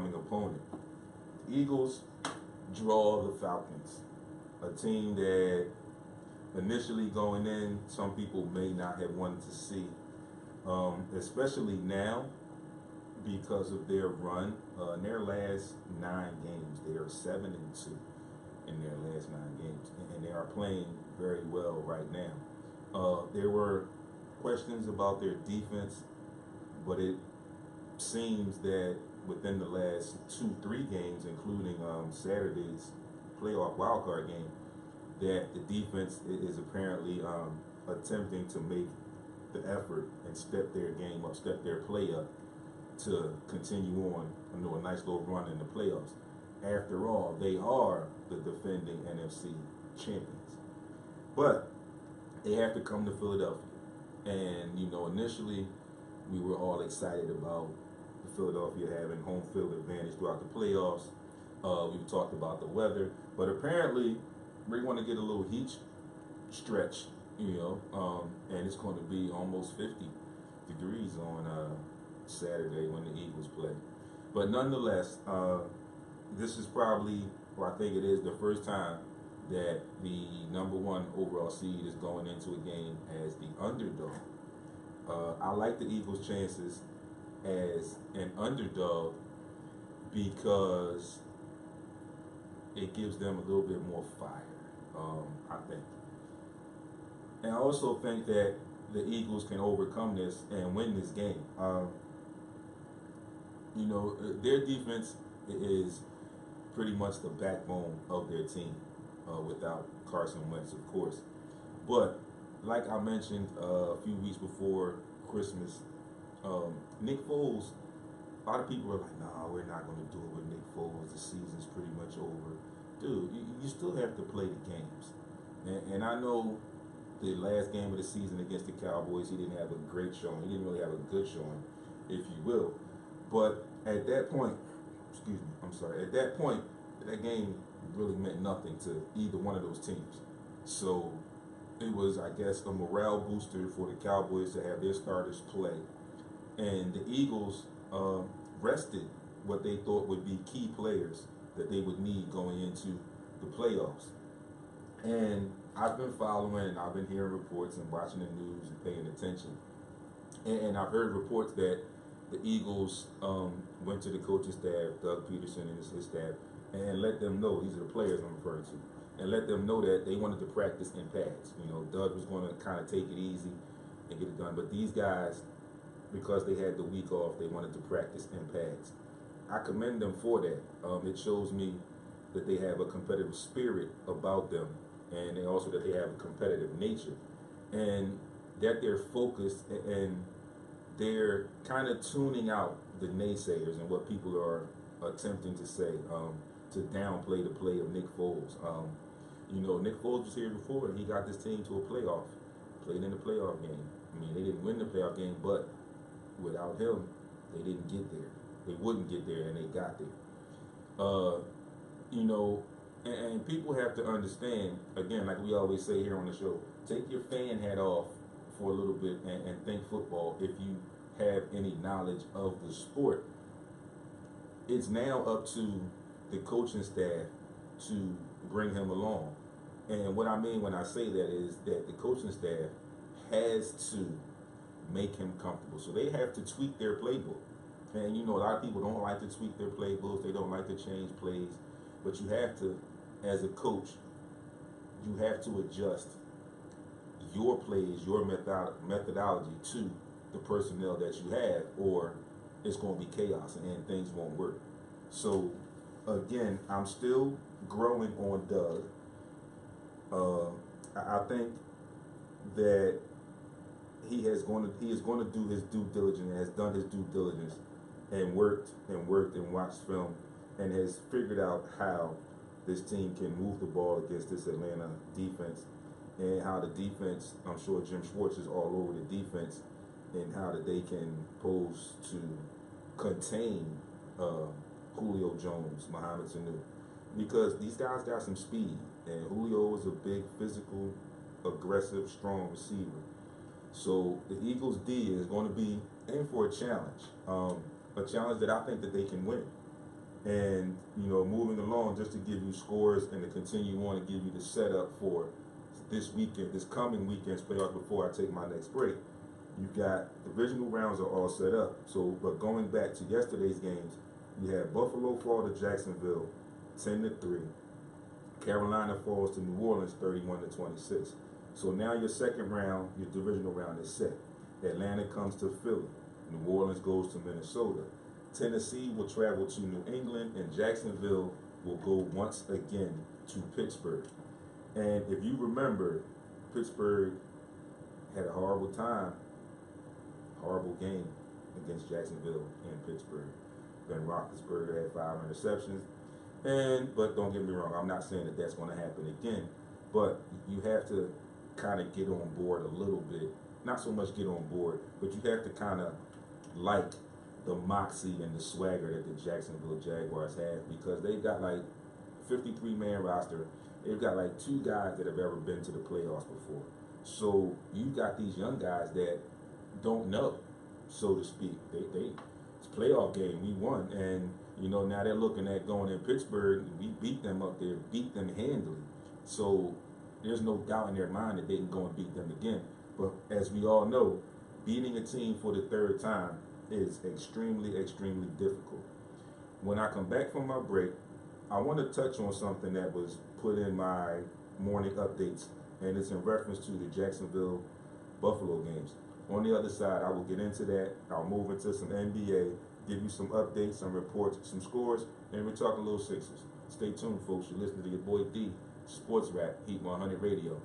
upcoming opponent. The Eagles draw the Falcons, a team that initially going in, some people may not have wanted to see, especially now because of their run. In their last 9 games, they are 7-2 in their last 9 games, and they are playing very well right now. There were questions about their defense, but it seems that within the last 2-3 games, including Saturday's playoff wildcard game, that the defense is apparently attempting to make the effort and step their game up, step their play up to continue on a nice little run in the playoffs. After all, they are the defending NFC champions. But they have to come to Philadelphia. And, initially we were all excited about the Philadelphia having home field advantage throughout the playoffs. We've talked about the weather. But apparently we want to get a little heat stretch, and it's going to be almost 50 degrees on Saturday when the Eagles play. But nonetheless, this is probably, or I think it is, the first time that the #1 overall seed is going into a game as the underdog. I like the Eagles' chances as an underdog because it gives them a little bit more fire, I think. And I also think that the Eagles can overcome this and win this game. Their defense is pretty much the backbone of their team, without Carson Wentz, of course. But like I mentioned a few weeks before Christmas, Nick Foles, a lot of people are like, nah, we're not going to do it with Nick Foles. The season's pretty much over. Dude, you still have to play the games. And I know the last game of the season against the Cowboys, he didn't have a great showing. He didn't really have a good showing, if you will. But at that point, at that point, that game really meant nothing to either one of those teams. So it was, I guess, a morale booster for the Cowboys to have their starters play. And the Eagles rested what they thought would be key players that they would need going into the playoffs. And I've been following, I've been hearing reports and watching the news and paying attention. And I've heard reports that the Eagles went to the coaching staff, Doug Peterson and his staff, and let them know, these are the players I'm referring to, and let them know that they wanted to practice in pads. Doug was going to kind of take it easy and get it done. But these guys, because they had the week off, they wanted to practice in pads. I commend them for that. It shows me that they have a competitive spirit about them, and also that they have a competitive nature, and that they're focused, and they're kind of tuning out the naysayers and what people are attempting to say, to downplay the play of Nick Foles. Nick Foles was here before, and he got this team to a playoff, played in the playoff game. I mean, they didn't win the playoff game, but without him, they didn't get there. They wouldn't get there, and they got there. And people have to understand, again, like we always say here on the show, take your fan hat off for a little bit and think football if you have any knowledge of the sport. It's now up to the coaching staff to bring him along. And what I mean when I say that is that the coaching staff has to make him comfortable. So they have to tweak their playbook. And a lot of people don't like to tweak their playbooks. They don't like to change plays. But you have to, as a coach, you have to adjust your plays, your methodology to the personnel that you have, or it's going to be chaos and things won't work. So, again, I'm still growing on Doug. I think that he is going to do his due diligence, and has done his due diligence, and worked and watched film, and has figured out how this team can move the ball against this Atlanta defense, and how the defense, I'm sure Jim Schwartz is all over the defense, and how that they can pose to contain Julio Jones, Mohamed Sanu, because these guys got some speed, and Julio is a big, physical, aggressive, strong receiver. So the Eagles D is going to be in for a challenge that I think that they can win. And moving along, just to give you scores and to continue on and give you the setup for this weekend, this coming weekend's playoff before I take my next break. You got divisional rounds are all set up. So, but going back to yesterday's games, you had Buffalo fall to Jacksonville, 10-3. Carolina falls to New Orleans, 31-26. So now your second round, your divisional round is set. Atlanta comes to Philly. New Orleans goes to Minnesota. Tennessee will travel to New England, and Jacksonville will go once again to Pittsburgh. And if you remember, Pittsburgh had a horrible time, horrible game against Jacksonville in Pittsburgh. Ben Roethlisberger had 5 interceptions. But don't get me wrong, I'm not saying that that's going to happen again. But you have to kind of get on board a little bit. Not so much get on board, but you have to kind of like the moxie and the swagger that the Jacksonville Jaguars have, because they've got like 53-man roster. They've got like 2 guys that have ever been to the playoffs before. So you got these young guys that don't know, so to speak. It's a playoff game. We won, and now they're looking at going in Pittsburgh. We beat them up there, beat them handily. So there's no doubt in their mind that they can go and beat them again. But as we all know, beating a team for the 3rd time is extremely, extremely difficult. When I come back from my break, I want to touch on something that was put in my morning updates, and it's in reference to the Jacksonville Buffalo games. On the other side, I will get into that. I'll move into some NBA, give you some updates, some reports, some scores, and we'll talk a little Sixers. Stay tuned, folks. You're listening to your boy D, Sports Rap, Heat 100 Radio.